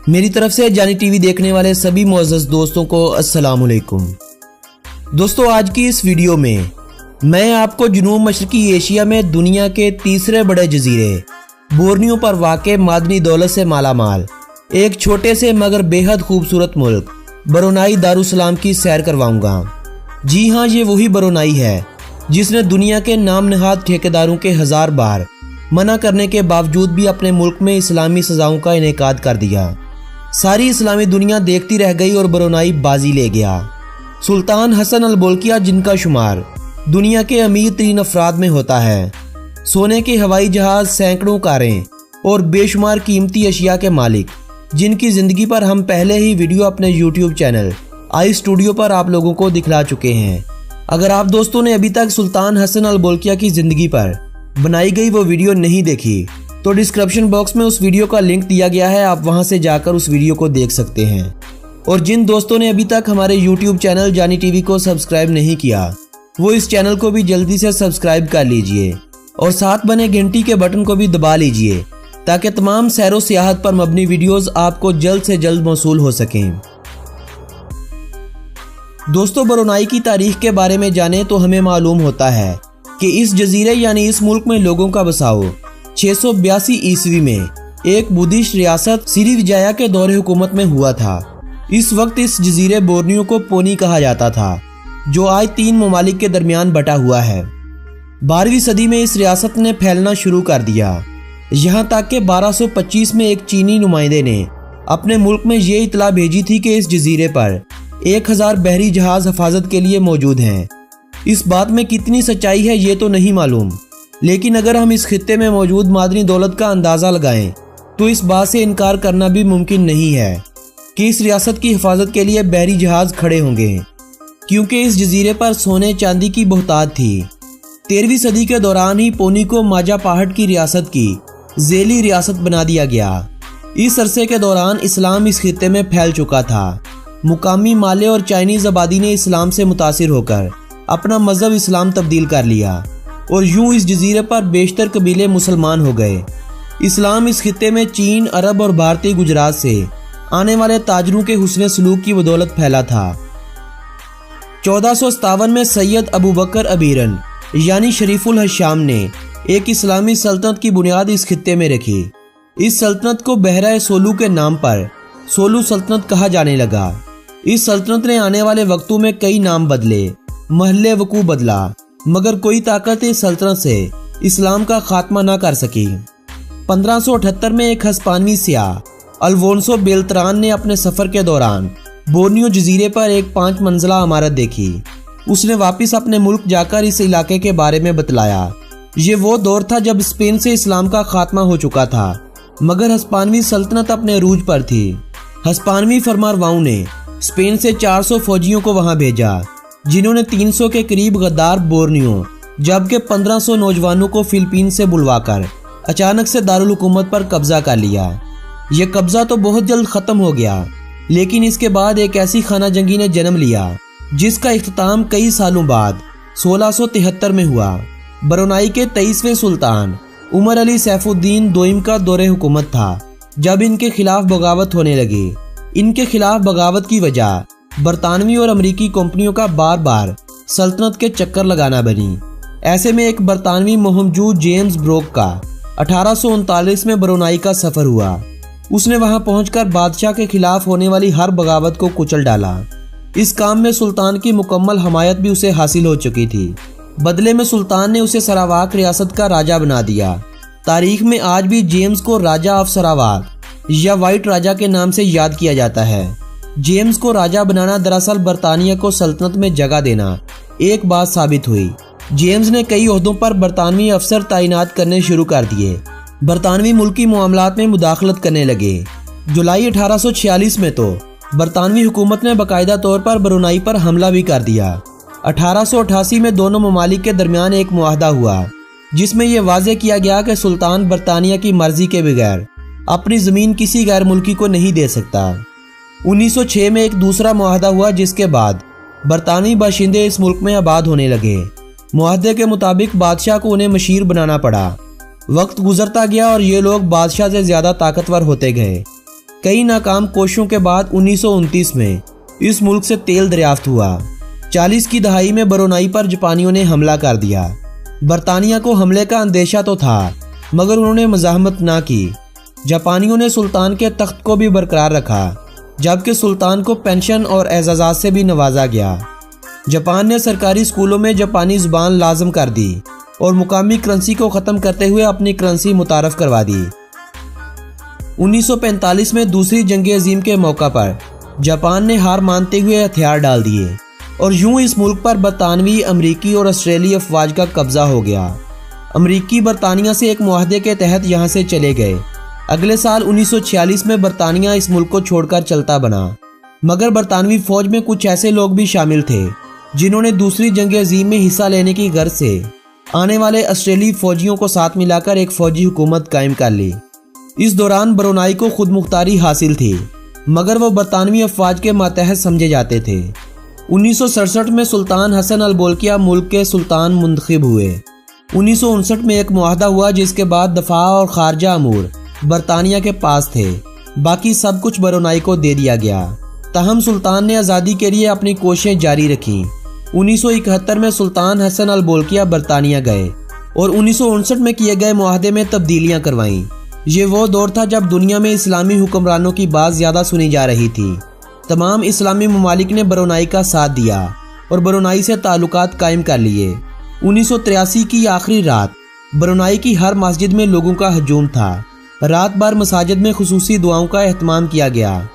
मेरी तरफ से जानी टीवी देखने वाले सभी मुअज़्ज़ज़ दोस्तों को अस्सलाम वालेकुम। दोस्तों, आज की इस वीडियो में मैं आपको जुनूब मशरकी एशिया में दुनिया के तीसरे बड़े जजीरे बोर्नियो पर वाक़े मादनी दौलत से मालामाल एक छोटे से मगर बेहद खूबसूरत मुल्क ब्रुनाई दारुसलाम की सैर करवाऊंगा। जी हाँ, ये वही ब्रुनाई है जिसने दुनिया के नाम नहाद ठेकेदारों के 1000 बार मना करने के बावजूद भी अपने मुल्क में इस्लामी सजाओं का इनेकाद कर दिया। सारी इस्लामी दुनिया देखती रह गई और ब्रुनाई बाजी ले गया। सुल्तान हसन अल बोल्किया, जिनका शुमार दुनिया के अमीर तरीन अफराद में होता है, सोने के हवाई जहाज, सैकड़ों कारें और बेशुमार कीमती अशिया के मालिक, जिनकी ज़िंदगी पर हम पहले ही वीडियो अपने यूट्यूब चैनल आई स्टूडियो पर आप लोगों को दिखला चुके हैं। अगर आप दोस्तों ने अभी तक सुल्तान हसन अल बोल्किया की ज़िंदगी पर बनाई गई वो वीडियो नहीं देखी तो डिस्क्रिप्शन बॉक्स में उस वीडियो का लिंक दिया गया है, आप वहां से जाकर उस वीडियो को देख सकते हैं। और जिन दोस्तों ने अभी तक हमारे यूट्यूब चैनल जानी टीवी को सब्सक्राइब नहीं किया, वो इस चैनल को भी जल्दी से सब्सक्राइब कर लीजिए और साथ बने घंटी के बटन को भी दबा लीजिए ताकि तमाम सैरो सियाहत पर मबनी वीडियोस आपको जल्द से जल्द मौसूल हो सकें। दोस्तों, ब्रुनाई की तारीख के बारे में जाने तो हमें मालूम होता है कि इस जजीरे यानी इस मुल्क में लोगों का बसाओ 682 ईस्वी में एक बुद्धिस्ट रियासत श्रीविजया के दौरे हुकूमत में हुआ था। इस वक्त इस जजीरे बोर्नियो को पोनी कहा जाता था, जो आज 3 ममालिक के दरमियान बटा हुआ है। 12वीं सदी में इस रियासत ने फैलना शुरू कर दिया, यहाँ तक कि 1225 में एक चीनी नुमाइंदे ने अपने मुल्क में ये इतला भेजी थी कि इस जजीरे पर 1000 बहरी जहाज हिफाजत के लिए मौजूद हैं। इस बात में कितनी सच्चाई है ये तो नहीं मालूम, लेकिन अगर हम इस खित्ते में मौजूद मादनी दौलत का अंदाज़ा लगाएं तो इस बात से इनकार करना भी मुमकिन नहीं है कि इस रियासत की हिफाजत के लिए बहरी जहाज खड़े होंगे, क्योंकि इस जजीरे पर सोने चांदी की बहुतात थी। 13वीं सदी के दौरान ही पोनी को माजा पहाड़ की रियासत की झेली रियासत बना दिया गया। इस अरसे के दौरान इस्लाम इस खित्ते में फैल चुका था। मुकामी माले और चाइनीज़ आबादी ने इस्लाम से मुतासिर होकर अपना मजहब इस्लाम तब्दील कर लिया और यूं इस जजीरे पर बेशतर कबीले मुसलमान हो गए। इस्लाम इस खित्ते में चीन, अरब और भारतीय गुजरात से आने वाले ताजरों के हुस्न सलूक की बदौलत फैला था। 1457 में सैयद अबू बकर अबीरन यानी शरीफुल हशाम ने एक इस्लामी सल्तनत की बुनियाद इस खित्ते में रखी। इस सल्तनत को बहरा सोलू के नाम पर सोलू सल्तनत कहा जाने लगा। इस सल्तनत ने आने वाले वक्तों में कई नाम बदले, महल्ले वकू बदला, मगर कोई ताकत इस सल्तनत से इस्लाम का खात्मा ना कर सकी। 1578 में एक हस्पानवी सियाह अल्फोंसो बेल्त्रान ने अपने सफ़र के दौरान बोर्नियो जजीरे पर एक 5 मंजिला इमारत देखी। उसने वापस अपने मुल्क जाकर इस इलाके के बारे में बतलाया। ये वो दौर था जब स्पेन से इस्लाम का खात्मा हो चुका था, मगर हस्पानवी सल्तनत अपने अरूज पर थी। हस्पानवी फरमारवाओं ने स्पेन से 400 फौजियों को वहां भेजा, जिन्होंने 300 के करीब गद्दार बोर्नियो जबकि 1500 नौजवानों को फिलीपीन से बुलवाकर अचानक से दारुल हुकूमत पर कब्जा कर लिया। यह कब्जा तो बहुत जल्द खत्म हो गया, लेकिन इसके बाद एक ऐसी खाना जंगी ने जन्म लिया जिसका इख्तिताम कई सालों बाद 1673 में हुआ। ब्रुनाई के 23वें सुल्तान उमर अली सैफुद्दीन दोइम का दौरे हुकूमत था जब इनके खिलाफ बगावत होने लगी। इनके खिलाफ बगावत की वजह बरतानवी और अमरीकी कंपनियों का बार बार सल्तनत के चक्कर लगाना बनी। ऐसे में एक बरतानवी मोहमजूद जेम्स ब्रोक का 1839 में ब्रुनाई का सफर हुआ। उसने वहां पहुंचकर बादशाह के खिलाफ होने वाली हर बगावत को कुचल डाला। इस काम में सुल्तान की मुकम्मल हमायत भी उसे हासिल हो चुकी थी। बदले में सुल्तान ने उसे सरावाक रियासत का राजा बना दिया। तारीख में आज भी जेम्स को राजा ऑफ सरावाक या व्हाइट राजा के नाम से याद किया जाता है। जेम्स को राजा बनाना दरअसल बरतानिया को सल्तनत में जगह देना एक बात साबित हुई। जेम्स ने कई ओहदों पर बरतानवी अफसर तैनात करने शुरू कर दिए। बरतानवी मुल्की मामलात में मुदाखलत करने लगे। जुलाई 1846 में तो बरतानवी हुकूमत ने बाकायदा तौर पर ब्रुनाई पर हमला भी कर दिया। 1888 में दोनों ममालिक के दरमियान एक मुआहदा हुआ जिसमें यह वाज़े किया गया कि सुल्तान बरतानिया की मर्जी के बगैर अपनी ज़मीन किसी गैर मुल्की को नहीं दे सकता। 1906 में एक दूसरा मुआहदा हुआ जिसके बाद बरतानवी बाशिंदे इस मुल्क में आबाद होने लगे। मुआहदे के मुताबिक बादशाह को उन्हें मशीर बनाना पड़ा। वक्त गुजरता गया और ये लोग बादशाह से ज़्यादा ताकतवर होते गए। कई नाकाम कोशिशों के बाद 1929 में इस मुल्क से तेल दरियाफ्त हुआ। 40 की दहाई में ब्रुनाई पर जापानियों ने हमला कर दिया। बरतानिया को हमले का अंदेशा तो था मगर उन्होंने मज़ाहमत ना की। जापानियों ने सुल्तान के तख्त को भी बरकरार रखा जबकि सुल्तान को पेंशन और एजाज़ात से भी नवाजा गया। जापान ने सरकारी स्कूलों में जापानी ज़ुबान लाजम कर दी और मुकामी करेंसी को ख़त्म करते हुए अपनी करेंसी मुतारफ़ करवा दी। 1945 में दूसरी जंग अजीम के मौका पर जापान ने हार मानते हुए हथियार डाल दिए और यूं इस मुल्क पर बरतानवी, अमरीकी और ऑस्ट्रेलियाई अफवाज का कब्जा हो गया। अमरीकी बरतानिया से एक मुआहदे के तहत यहाँ से चले गए। अगले साल 1946 में बरतानिया इस मुल्क को छोड़कर चलता बना मगर बरतानवी फौज में कुछ ऐसे लोग भी शामिल थे जिन्होंने दूसरी जंग अजीम में हिस्सा लेने की गर्ज से आने वाले ऑस्ट्रेलियाई फौजियों को साथ मिलाकर एक फौजी हुकूमत कायम कर ली। इस दौरान ब्रुनाई को खुद मुख्तारी हासिल थी मगर वो बरतानवी अफवाज के मातहत समझे जाते थे। 1967 में सुल्तान हसन अल बोल्किया मुल्क के सुल्तान मुंतखब हुए। 1959 में एक मुआहदा हुआ जिसके बाद दफा और खारजा अमूर बरतानिया के पास थे, बाकी सब कुछ ब्रुनाई को दे दिया गया। तहम सुल्तान ने आज़ादी के लिए अपनी कोशिशें जारी रखी। 1971 में सुल्तान हसन अल बोल्किया बरतानिया गए और 1959 में किए गए मुआहदे में तब्दीलियां करवाईं। ये वो दौर था जब दुनिया में इस्लामी हुक्मरानों की बात ज़्यादा सुनी जा रही थी। तमाम इस्लामी ममालिक ने ब्रुनाई का साथ दिया और ब्रुनाई से ताल्लुकात कायम कर लिए। 1983 की आखिरी रात ब्रुनाई की हर मस्जिद में लोगों का हजूम था। रात भर मसाजिद में खुसूसी दुआओं का एहतमाम किया गया।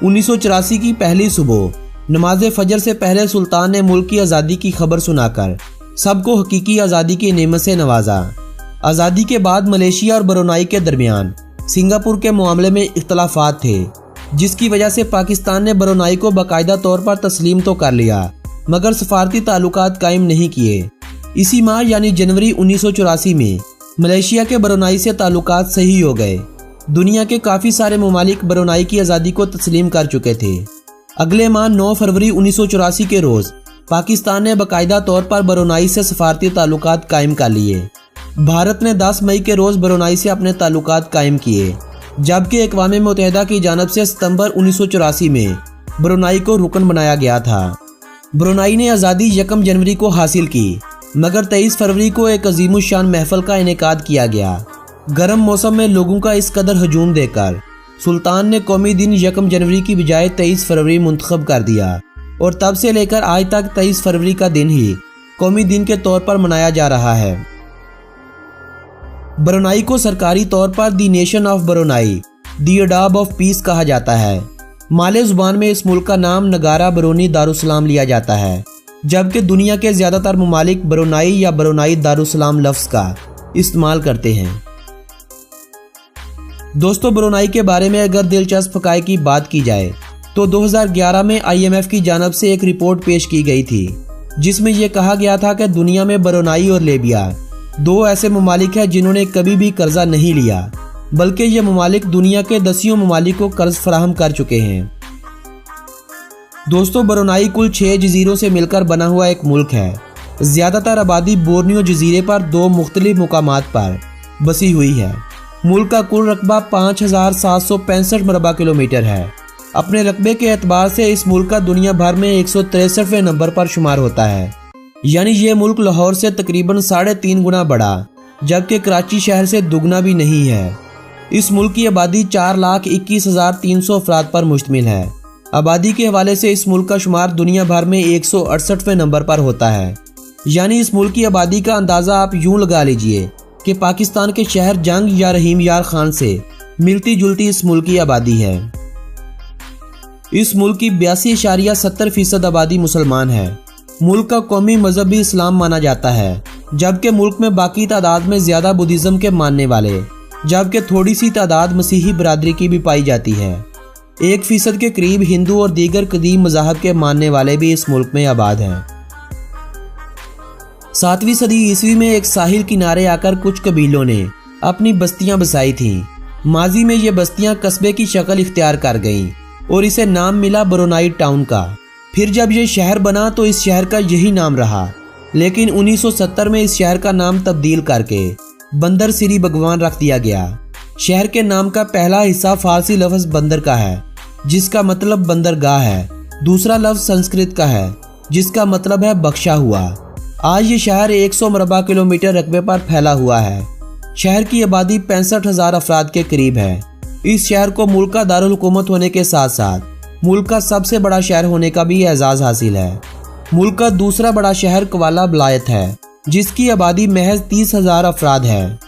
1984 की पहली सुबह नमाज फजर से पहले सुल्तान ने मुल्क की आज़ादी की खबर सुनाकर सबको हकीकी आज़ादी की नेमत से नवाजा। आज़ादी के बाद मलेशिया और ब्रुनाई के दरमियान सिंगापुर के मामले में इख्तलाफात थे जिसकी वजह से पाकिस्तान ने ब्रुनाई को बाकायदा तौर पर तस्लीम तो कर लिया मगर सफारती ताल्लुकात कायम नहीं किए। इसी माह यानी जनवरी 1984 में मलेशिया के ब्रुनाई से ताल्लुकात सही हो गए। दुनिया के काफ़ी सारे ममालिक ब्रुनाई की आज़ादी को तस्लीम कर चुके थे। अगले माह 9 फरवरी 1984 के रोज़ पाकिस्तान ने बाकायदा तौर पर ब्रुनाई से सफारती ताल्लुकात कायम कर लिए। भारत ने 10 मई के रोज़ ब्रुनाई से अपने ताल्लुकात कायम किए जबकि अक़वाम मुत्तहिदा की जानब से सितंबर 1984 में ब्रुनाई को रुकन बनाया गया था। ब्रुनाई ने आज़ादी 1 जनवरी को हासिल की मगर 23 फरवरी को एक अजीमुशान महफल का इनेकाद किया गया। गर्म मौसम में लोगों का इस कदर हजूम देकर सुल्तान ने कौमी दिन 1 जनवरी की बजाय 23 फरवरी मुंतखब कर दिया और तब से लेकर आज तक 23 फरवरी का दिन ही कौमी दिन के तौर पर मनाया जा रहा है। ब्रुनाई को सरकारी तौर पर the nation of Brunei, the अडाब ऑफ पीस कहा जाता है। माले ज़ुबान में इस मुल्क का नाम नगारा ब्रुनी दारुसलाम लिया जाता है जबकि दुनिया के ज़्यादातर ममालिक ब्रुनाई या ब्रुनाई दारुसलाम लफ्ज़ का इस्तेमाल करते हैं। दोस्तों, ब्रुनाई के बारे में अगर दिलचस्प हक़ाइक़ की बात की जाए तो 2011 में IMF की जानब से एक रिपोर्ट पेश की गई थी जिसमें यह कहा गया था कि दुनिया में ब्रुनाई और लीबिया 2 ऐसे ममालिक हैं जिन्होंने कभी भी कर्जा नहीं लिया बल्कि ये ममालिक दुनिया के 10 ममालिक को कर्ज फराहम कर चुके हैं। दोस्तों, ब्रुनाई कुल 6 जजीरों से मिलकर बना हुआ एक मुल्क है। ज़्यादातर आबादी बोर्नियो जजीरे पर 2 मुख्तलिफ मुकामात पर बसी हुई है। मुल्क का कुल रकबा 5765 मरबा किलोमीटर है। अपने रकबे के एतबार से इस मुल्क का दुनिया भर में 163वें नंबर पर शुमार होता है, यानी ये मुल्क लाहौर से तकरीबन 3.5 गुना बड़ा जबकि कराची शहर से दुगना भी नहीं है। इस मुल्क की आबादी 4,21,300 अफराद पर मुश्तमिल है। आबादी के हवाले से इस मुल्क का शुमार दुनिया भर में 168वें नंबर पर होता है, यानी इस मुल्क की आबादी का अंदाज़ा आप यूं लगा लीजिए कि पाकिस्तान के शहर जंग या रहीम यार खान से मिलती जुलती इस मुल्क की आबादी है। इस मुल्क की 82.70% आबादी मुसलमान है। मुल्क का कौमी मजहब भी इस्लाम माना जाता है जबकि मुल्क में बाकी तादाद में ज़्यादा बुद्धिज़्म के मानने वाले जबकि थोड़ी सी तादाद मसीही बरादरी की भी पाई जाती है। 1% के करीब हिंदू और दीगर कदीम मज़ाहब के मानने वाले भी इस मुल्क में आबाद हैं। 7वीं सदी ईस्वी में एक साहिल किनारे आकर कुछ कबीलों ने अपनी बस्तियां बसाई थीं। माजी में ये बस्तियां कस्बे की शक्ल इख्तियार कर गईं और इसे नाम मिला ब्रोनाई टाउन का। फिर जब ये शहर बना तो इस शहर का यही नाम रहा, लेकिन 1970 में इस शहर का नाम तब्दील करके बंदर सिरी भगवान रख दिया गया। शहर के नाम का पहला हिस्सा फारसी लफ्ज़ बंदर का है, जिसका मतलब बंदरगाह है। दूसरा लफ्ज़ संस्कृत का है, जिसका मतलब है बख्शा हुआ। आज ये शहर 100 मरबा किलोमीटर रकबे पर फैला हुआ है। शहर की आबादी 65,000 अफराद के करीब है। इस शहर को मुल्क का दारुल हुकूमत होने के साथ साथ मुल्क का सबसे बड़ा शहर होने का भी एजाज़ हासिल है। मुल्क का दूसरा बड़ा शहर क्वाला बलायत है, जिसकी आबादी महज 30,000 अफराद है।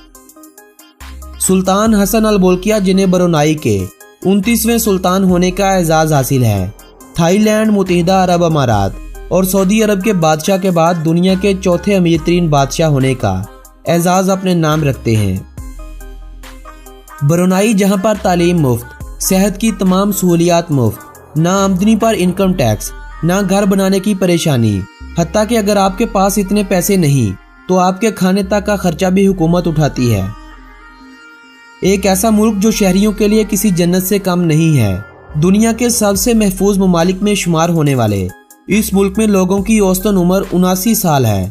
सुल्तान हसन अल बोल्किया, जिन्हें ब्रुनाई के 29वें सुल्तान होने का एजाज़ हासिल है, थाईलैंड, मुत्तहिदा अरब अमारात और सऊदी अरब के बादशाह के बाद दुनिया के चौथे अमीर तरीन बादशाह होने का एजाज़ अपने नाम रखते हैं। ब्रुनाई, जहां पर तालीम मुफ्त, सेहत की तमाम सहूलियात मुफ्त, ना आमदनी पर इनकम टैक्स, ना घर बनाने की परेशानी, हत्ता कि अगर आपके पास इतने पैसे नहीं तो आपके खाने तक का खर्चा भी हुकूमत उठाती है। एक ऐसा मुल्क जो शहरियों के लिए किसी जन्नत से कम नहीं है। दुनिया के सबसे महफूज ममालिक में शुमार होने वाले इस मुल्क में लोगों की औसतन उम्र 79 साल है।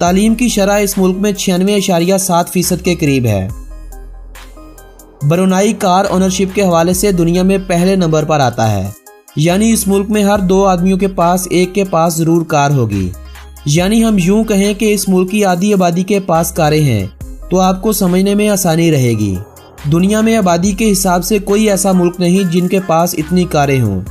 तालीम की शरह इस मुल्क में 96.7% के करीब है। ब्रुनाई कार ओनरशिप के हवाले से दुनिया में पहले नंबर पर आता है, यानी इस मुल्क में हर 2 आदमियों के पास एक के पास जरूर कार होगी। यानी हम यूं कहें कि इस मुल्क की आधी आबादी के पास कारें हैं तो आपको समझने में आसानी रहेगी। दुनिया में आबादी के हिसाब से कोई ऐसा मुल्क नहीं जिनके पास इतनी कारें हों।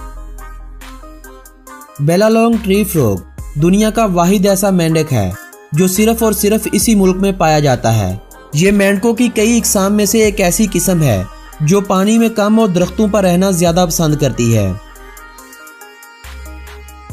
बेलालोंग ट्री फ्रॉग दुनिया का वाहिद ऐसा मेंढक है जो सिर्फ और सिर्फ इसी मुल्क में पाया जाता है। ये मेंढकों की कई इकसाम में से एक ऐसी किस्म है जो पानी में कम और दरख्तों पर रहना ज्यादा पसंद करती है।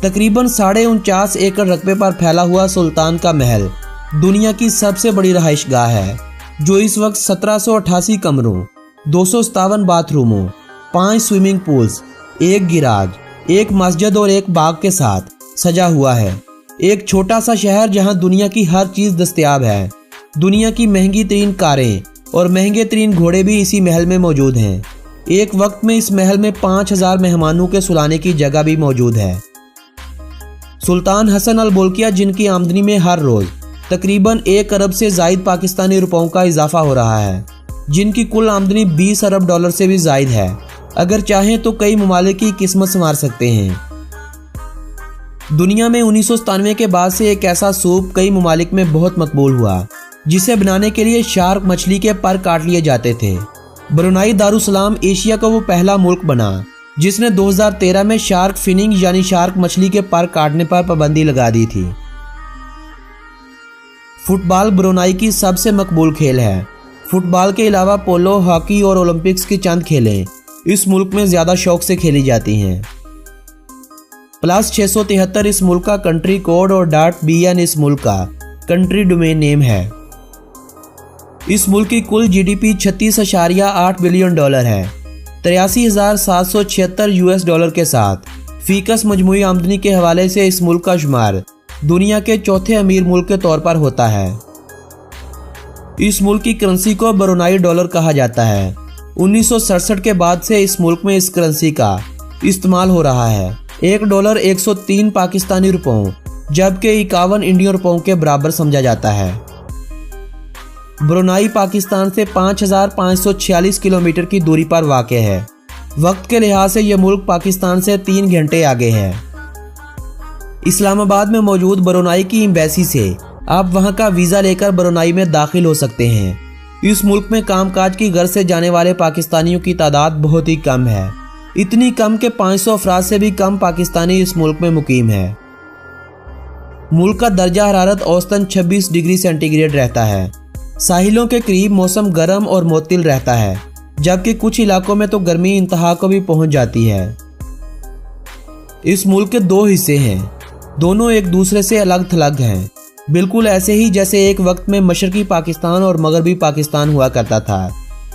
तकरीबन 49.5 एकड़ रकबे पर फैला हुआ सुल्तान का महल दुनिया की सबसे बड़ी रहायशगाह है, जो इस वक्त 1788 कमरों, 257 बाथरूमों, 5 स्विमिंग पूल्स, 1 गिराज, 1 मस्जिद और 1 बाग के साथ सजा हुआ है। एक छोटा सा शहर जहां दुनिया की हर चीज दस्तयाब है। दुनिया की महंगी तरीन कारें और महंगे तरीन घोड़े भी इसी महल में मौजूद हैं। एक वक्त में इस महल में 5000 मेहमानों के सुलाने की जगह भी मौजूद है। सुल्तान हसन अल बोल्किया, जिनकी आमदनी में हर रोज तकरीबन 1 अरब से जायद पाकिस्तानी रुपयों का इजाफा हो रहा है, जिनकी कुल आमदनी 20 अरब डॉलर से भी जायद है, अगर चाहें तो कई ममालिक की किस्मत संवार सकते हैं। दुनिया में 1997 के बाद से एक ऐसा सूप कई ममालिक में बहुत मकबूल हुआ, जिसे बनाने के लिए शार्क मछली के पर काट लिए जाते थे। ब्रुनाई दारुसलाम एशिया का वो पहला मुल्क बना जिसने 2013 में शार्क फिनिंग यानी शार्क मछली के पर काटने पर पाबंदी लगा दी थी। फुटबॉल ब्रुनाई की सबसे मकबूल खेल है। फुटबॉल के अलावा पोलो, हॉकी और ओलंपिक्स की चंद खेलें इस मुल्क में ज्यादा शौक से खेली जाती हैं। +673 इस मुल्क का कंट्री कोड और .bn इस मुल्क का कंट्री डोमेन नेम है। इस मुल्क की कुल GDP 36.8 बिलियन डॉलर है। 83,776 US डॉलर के साथ फीकस मजमूई आमदनी के हवाले से इस मुल्क का शुमार दुनिया के चौथे अमीर मुल्क के तौर पर होता है। इस मुल्क की करेंसी को ब्रुनाई डॉलर कहा जाता है। 1967 के बाद से इस मुल्क में इस करेंसी का इस्तेमाल हो रहा है। $1 103 पाकिस्तानी रुपयों जबकि 51 इंडियन रुपयों के बराबर समझा जाता है। ब्रुनाई पाकिस्तान से 5546 किलोमीटर की दूरी पर वाक़ है। वक्त के लिहाज से यह मुल्क पाकिस्तान से 3 घंटे आगे है। इस्लामाबाद में मौजूद ब्रुनाई की एम्बेसी से आप वहां का वीज़ा लेकर ब्रुनाई में दाखिल हो सकते हैं। इस मुल्क में कामकाज की गर्ज से जाने वाले पाकिस्तानियों की तादाद बहुत ही कम है, इतनी कम कि 500 अफराद से भी कम पाकिस्तानी इस मुल्क में मुकीम है। मुल्क का दर्जा हरारत औसतन 26 डिग्री सेंटीग्रेड रहता है। साहिलों के करीब मौसम गर्म और मोतिल रहता है, जबकि कुछ इलाकों में तो गर्मी इंतहा को भी पहुंच जाती है। इस मुल्क के 2 हिस्से हैं, दोनों एक दूसरे से अलग थलग हैं, बिल्कुल ऐसे ही जैसे एक वक्त में मशरकी पाकिस्तान और मगरबी पाकिस्तान हुआ करता था।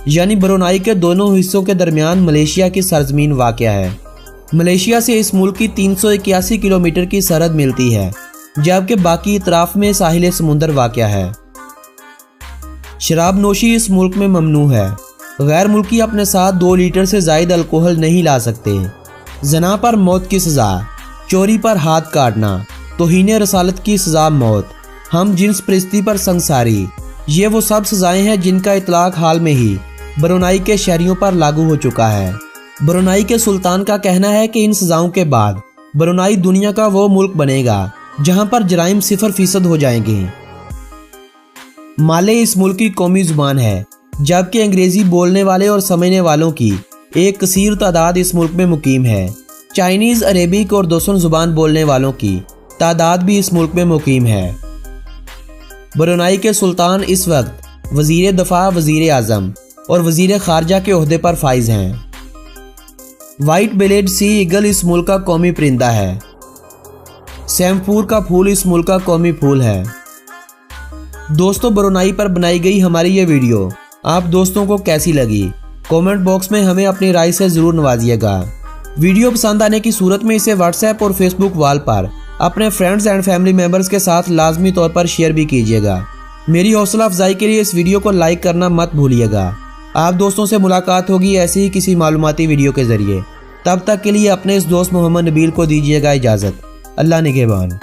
यानी ब्रुनाई के दोनों हिस्सों के दरमियान मलेशिया की सरजमीन वाक़या है। मलेशिया से इस मुल्क की 381 किलोमीटर की सरहद मिलती है, जबकि बाकी इतराफ में साहिल समुंदर वाक़या है। शराब नोशी इस मुल्क में ममनू है। गैर मुल्की अपने साथ 2 लीटर से ज़ायद अल्कोहल नहीं ला सकते। जना पर मौत की सज़ा, चोरी पर हाथ काटना, तौहीन रसालत की सज़ा मौत, हम जिन्स परिस्थिति पर संसारी, ये वो सब सज़ाएं हैं जिनका इतलाक हाल में ही ब्रुनाई के शहरियों पर लागू हो चुका है। ब्रुनाई के सुल्तान का कहना है कि इन सज़ाओं के बाद ब्रुनाई दुनिया का वो मुल्क बनेगा जहां पर जराइम 0% हो जाएंगे। माले इस मुल्क की कौमी जुबान है, जबकि अंग्रेज़ी बोलने वाले और समझने वालों की एक कसीर तादाद इस मुल्क में मुकीम है। चाइनीज़, अरेबिक और दोसन जुबान बोलने वालों की तादाद भी इस मुल्क में मुकीम है। ब्रुनाई के सुल्तान इस वक्त वज़ीर दफ़ा, वज़ीर आज़म और वज़ीर ख़ारजा के ओहदे पर फाइज हैं। वाइट बेलेड सी ईगल इस मुल्क का कौमी परिंदा है। सैमफूर का फूल इस मुल्क का कौमी फूल है। दोस्तों, ब्रुनाई पर बनाई गई हमारी ये वीडियो आप दोस्तों को कैसी लगी? कमेंट बॉक्स में हमें अपनी राय से ज़रूर नवाजिएगा। वीडियो पसंद आने की सूरत में इसे व्हाट्सएप और फेसबुक वॉल पर अपने फ्रेंड्स एंड फैमिली मेम्बर्स के साथ लाजमी तौर पर शेयर भी कीजिएगा। मेरी हौसला अफजाई के लिए इस वीडियो को लाइक करना मत भूलिएगा। आप दोस्तों से मुलाकात होगी ऐसे ही किसी मालूमाती वीडियो के ज़रिए। तब तक के लिए अपने इस दोस्त मोहम्मद नबील को दीजिएगा इजाज़त। अल्लाह निगहबान।